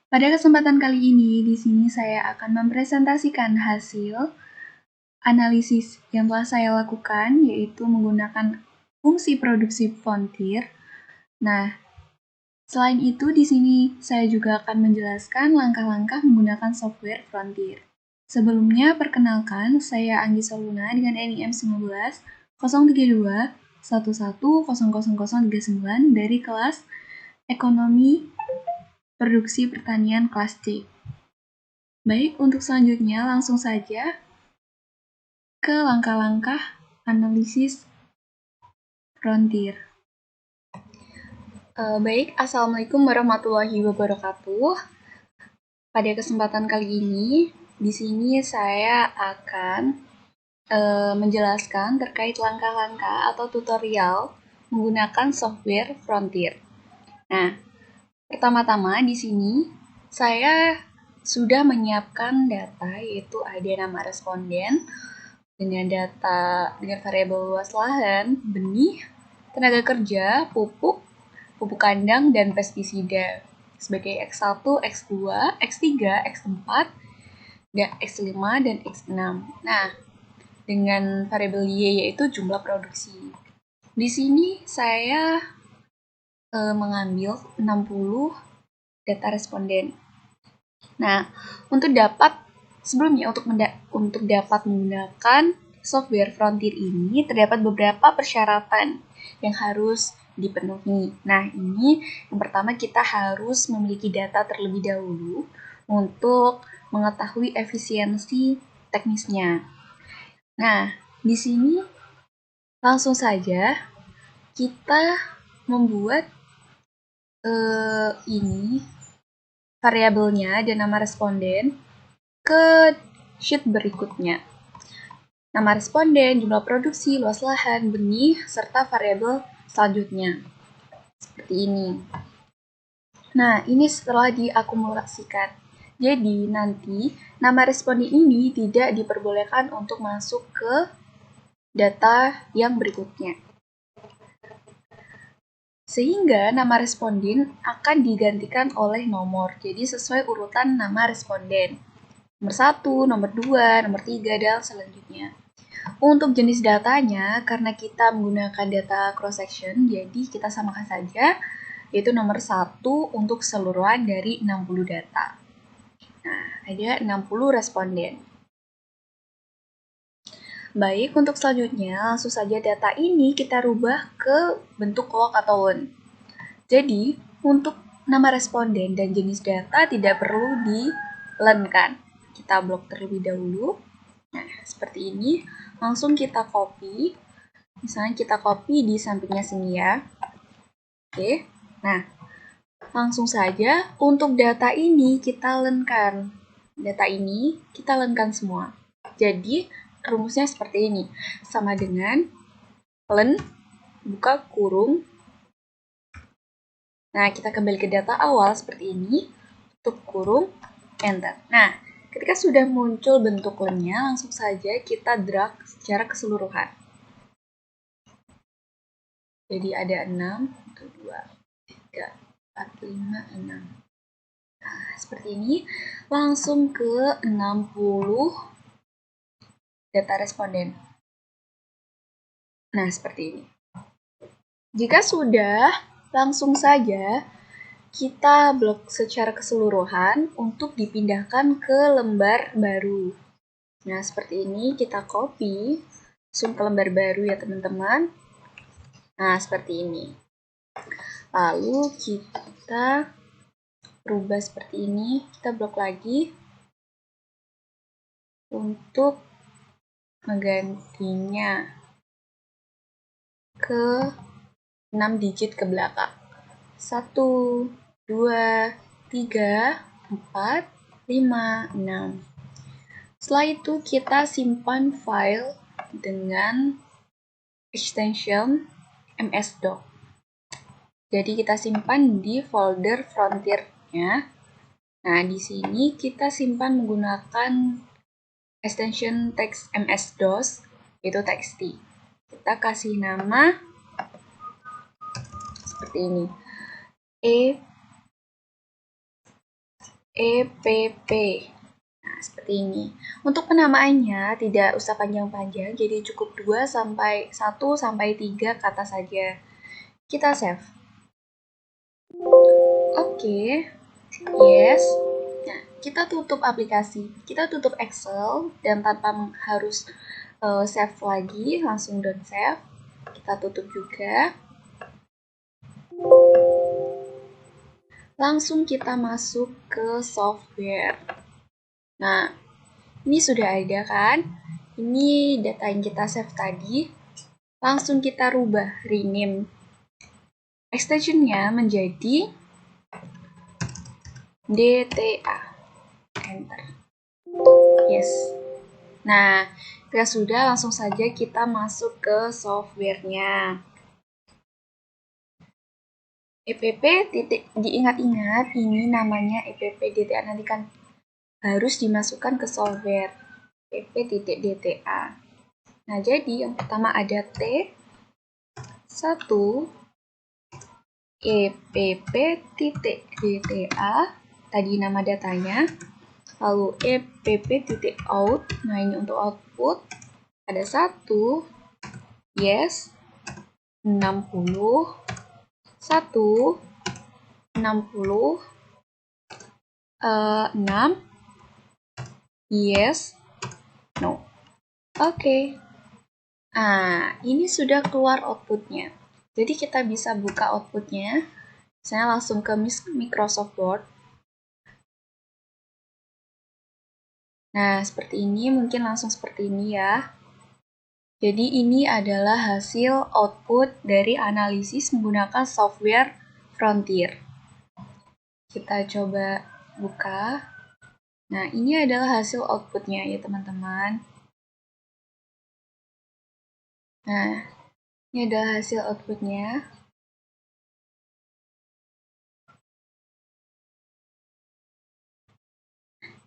Pada kesempatan kali ini, di sini saya akan mempresentasikan hasil analisis yang telah saya lakukan, yaitu menggunakan fungsi produksi Frontier. Nah, selain itu, di sini saya juga akan menjelaskan langkah-langkah menggunakan software Frontier. Sebelumnya, perkenalkan, saya Anggi Soluna dengan NIM 19 032 11000039 dari kelas Ekonomi Produksi Pertanian kelas C. Baik, untuk selanjutnya langsung saja ke langkah-langkah analisis Frontier. Baik, Assalamualaikum warahmatullahi wabarakatuh. Pada kesempatan kali ini, di sini saya akan menjelaskan terkait langkah-langkah atau tutorial menggunakan software Frontier. Nah, pertama-tama di sini saya sudah menyiapkan data, yaitu ada nama responden dengan variabel luas lahan, benih, tenaga kerja, pupuk kandang, dan pestisida sebagai X1, X2, X3, X4, X5, dan X6. Nah, dengan variabel Y yaitu jumlah produksi. Di sini saya mengambil 60 data responden. Nah, untuk dapat menggunakan software Frontier ini terdapat beberapa persyaratan yang harus dipenuhi. Nah, ini yang pertama kita harus memiliki data terlebih dahulu untuk mengetahui efisiensi teknisnya. Nah, di sini langsung saja kita membuat ini variabelnya dan nama responden ke sheet berikutnya. Nama responden, jumlah produksi, luas lahan, benih, serta variabel selanjutnya. Seperti ini. Nah, ini setelah diakumulasikan. Jadi, nanti nama responden ini tidak diperbolehkan untuk masuk ke data yang berikutnya. Sehingga nama responden akan digantikan oleh nomor. Jadi, sesuai urutan nama responden. Nomor 1, nomor 2, nomor 3, dan selanjutnya. Untuk jenis datanya, karena kita menggunakan data cross-section, jadi kita samakan saja, yaitu nomor 1 untuk keseluruhan dari 60 data. Nah, ada 60 responden. Baik, untuk selanjutnya, langsung saja data ini kita rubah ke bentuk log atau len. Jadi, untuk nama responden dan jenis data tidak perlu di-len-kan. Kita blok terlebih dahulu. Nah, seperti ini. Langsung kita copy. Misalnya kita copy di sampingnya sini ya. Oke. Nah, langsung saja untuk data ini kita len-kan. Data ini kita len-kan semua. Jadi, rumusnya seperti ini. Sama dengan len, buka kurung. Nah, kita kembali ke data awal seperti ini. Tutup kurung, enter. Nah, ketika sudah muncul bentuk lennya, langsung saja kita drag secara keseluruhan. Jadi ada 6, 1, 2, 3, 4, 5, 6. Nah, seperti ini. Langsung ke 60 data responden. Nah, seperti ini. Jika sudah, langsung saja kita blok secara keseluruhan untuk dipindahkan ke lembar baru. Nah, seperti ini kita copy, zoom ke lembar baru ya teman-teman. Nah, seperti ini. Lalu kita rubah seperti ini, kita blok lagi untuk menggantinya ke 6 digit ke belakang. 1, 2, 3, 4, 5, 6. Setelah itu kita simpan file dengan extension MS-Doc. Jadi kita simpan di folder Frontier-nya. Nah, di sini kita simpan menggunakan extension text MS-DOS, yaitu txt. Kita kasih nama seperti ini. EPP. Nah, seperti ini. Untuk penamaannya tidak usah panjang-panjang, jadi cukup 1 sampai 3 kata saja. Kita save. Oke. Yes. Nah, kita tutup aplikasi. Kita tutup Excel dan tanpa harus save lagi, langsung don't save. Kita tutup juga. Langsung kita masuk ke software. Nah, ini sudah ada kan? Ini data yang kita save tadi. Langsung kita rubah, rename. Extensionnya menjadi DTA. Enter. Yes. Nah, kita sudah, langsung saja kita masuk ke softwarenya. EPP diingat-ingat, ini namanya EPP DTA, nanti kan harus dimasukkan ke software EPP.DTA. Nah, jadi yang pertama ada T1 EPP.DTA, tadi nama datanya, lalu EPP.out, nah ini untuk output, ada 1, yes, 60, 1, 60, 6, yes, no. Oke. Nah, ini sudah keluar outputnya. Jadi kita bisa buka outputnya. Saya langsung ke Microsoft Word. Nah, seperti ini, mungkin langsung seperti ini ya. Jadi ini adalah hasil output dari analisis menggunakan software Frontier. Kita coba buka. Nah, ini adalah hasil outputnya ya teman-teman. Nah, ini adalah hasil outputnya.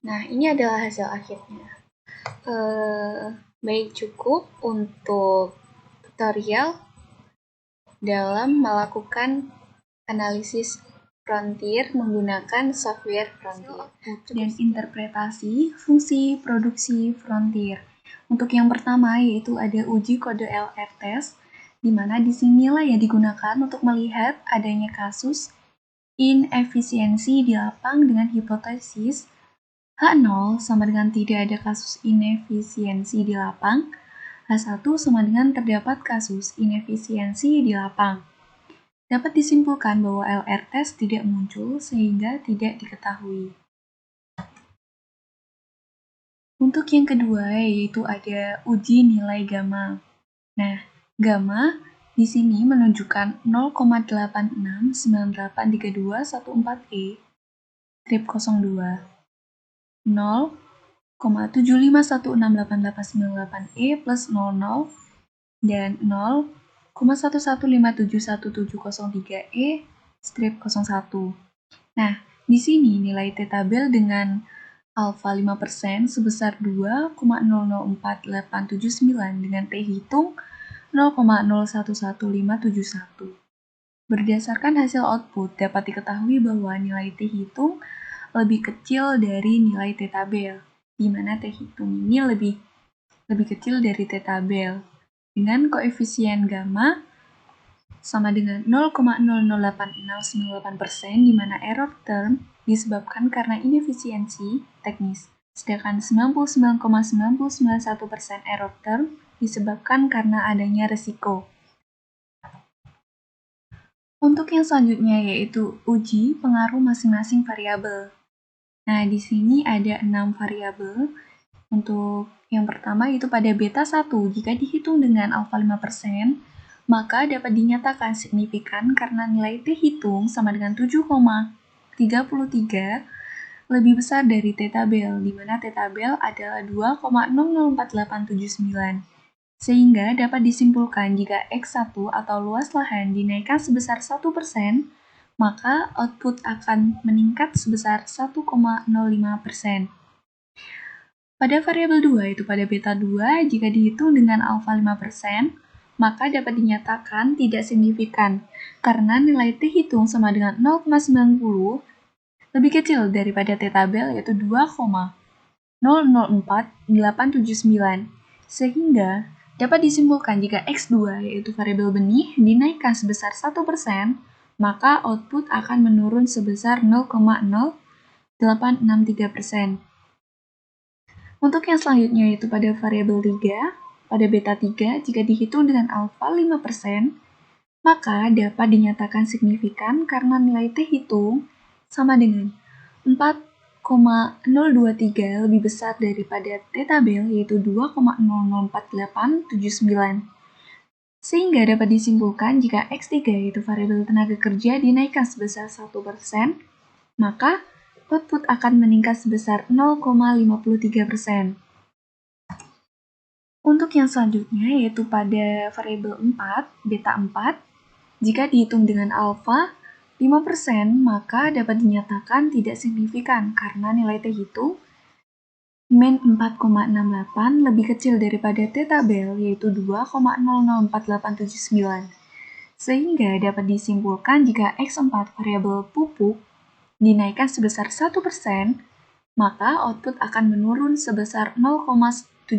Nah, ini adalah hasil akhirnya. Baik, cukup untuk tutorial dalam melakukan analisis Frontier menggunakan software Frontier dan interpretasi fungsi produksi Frontier. Untuk yang pertama yaitu ada uji kode LR test, di mana disinilah yang digunakan untuk melihat adanya kasus inefisiensi di lapang dengan hipotesis H0 sama dengan tidak ada kasus inefisiensi di lapang, H1 sama dengan terdapat kasus inefisiensi di lapang. Dapat disimpulkan bahwa LR test tidak muncul sehingga tidak diketahui. Untuk yang kedua yaitu ada uji nilai gamma. Nah, gamma di sini menunjukkan 0,86983214E strip 02 0,75168898E plus 00 dan 0,1157173E strip 01. Nah, di sini nilai T-tabel dengan alfa 5% sebesar 2,004879 dengan T hitung 0,011571. Berdasarkan hasil output, dapat diketahui bahwa nilai T hitung lebih kecil dari nilai T-tabel, di mana T hitung ini lebih kecil dari T-tabel, dengan koefisien gamma sama dengan 0,008698%, di mana error term disebabkan karena inefisiensi teknis, sedangkan 99,9091% error term disebabkan karena adanya resiko. Untuk yang selanjutnya yaitu uji pengaruh masing-masing variabel. Nah, di sini ada 6 variabel. Untuk yang pertama yaitu pada beta 1, jika dihitung dengan alfa 5%, maka dapat dinyatakan signifikan karena nilai T hitung sama dengan 7,33 lebih besar dari T-tabel, di mana T-tabel adalah 2,004879. Sehingga dapat disimpulkan jika X1 atau luas lahan dinaikkan sebesar 1%, maka output akan meningkat sebesar 1,05%. Pada variabel 2, yaitu pada beta 2, jika dihitung dengan alfa 5%, maka dapat dinyatakan tidak signifikan, karena nilai T hitung sama dengan 0,90 lebih kecil daripada T-tabel yaitu 2,004879, sehingga dapat disimpulkan jika X2 yaitu variabel benih dinaikkan sebesar 1%, maka output akan menurun sebesar 0,0863%. Untuk yang selanjutnya yaitu pada variabel 3, pada beta 3 jika dihitung dengan alfa 5%, maka dapat dinyatakan signifikan karena nilai T hitung sama dengan 4,023 lebih besar daripada T-tabel yaitu 2,004879. Sehingga dapat disimpulkan jika X3 yaitu variabel tenaga kerja dinaikkan sebesar 1%, maka output akan meningkat sebesar 0,53%. Untuk yang selanjutnya yaitu pada variabel 4, beta 4, jika dihitung dengan alfa 5%, maka dapat dinyatakan tidak signifikan karena nilai T hitung min 4,68 lebih kecil daripada T-tabel yaitu 2,004879. Sehingga dapat disimpulkan jika X4 variabel pupuk dinaikkan sebesar 1%, maka output akan menurun sebesar 0,17%.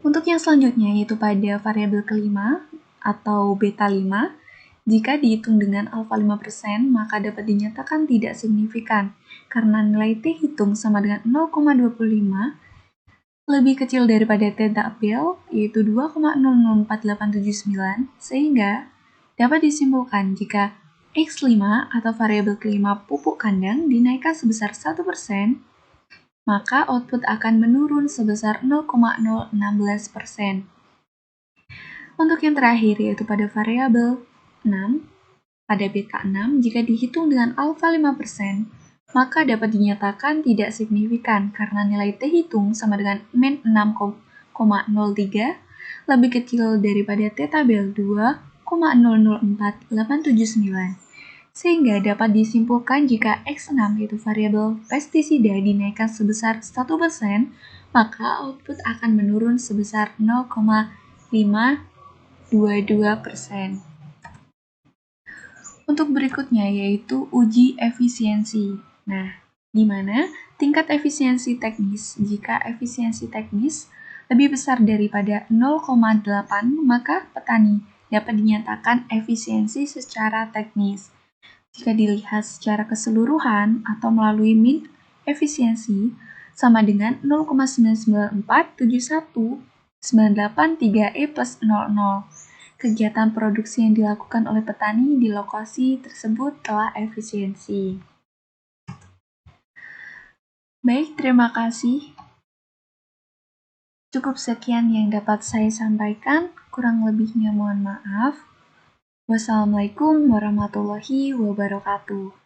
Untuk yang selanjutnya yaitu pada variabel kelima atau beta 5, jika dihitung dengan alfa 5%, maka dapat dinyatakan tidak signifikan karena nilai T hitung sama dengan 0,25 lebih kecil daripada T-tabel yaitu 2,004879, sehingga dapat disimpulkan jika X5 atau variabel kelima pupuk kandang dinaikkan sebesar 1%, maka output akan menurun sebesar 0,016%. Untuk yang terakhir yaitu pada variabel 6, pada beta 6 jika dihitung dengan alfa 5%, maka dapat dinyatakan tidak signifikan karena nilai T hitung sama dengan min 6,03 lebih kecil daripada T-tabel 2,004879. Sehingga dapat disimpulkan jika X6 yaitu variabel pestisida dinaikkan sebesar 1%, maka output akan menurun sebesar 0,522%. Untuk berikutnya yaitu uji efisiensi. Nah, di mana tingkat efisiensi teknis. Jika efisiensi teknis lebih besar daripada 0,8, maka petani dapat dinyatakan efisiensi secara teknis. Jika dilihat secara keseluruhan atau melalui min efisiensi sama dengan 0,9947198 plus 00. Kegiatan produksi yang dilakukan oleh petani di lokasi tersebut telah efisiensi. Baik, terima kasih. Cukup sekian yang dapat saya sampaikan, kurang lebihnya mohon maaf. Wassalamualaikum warahmatullahi wabarakatuh.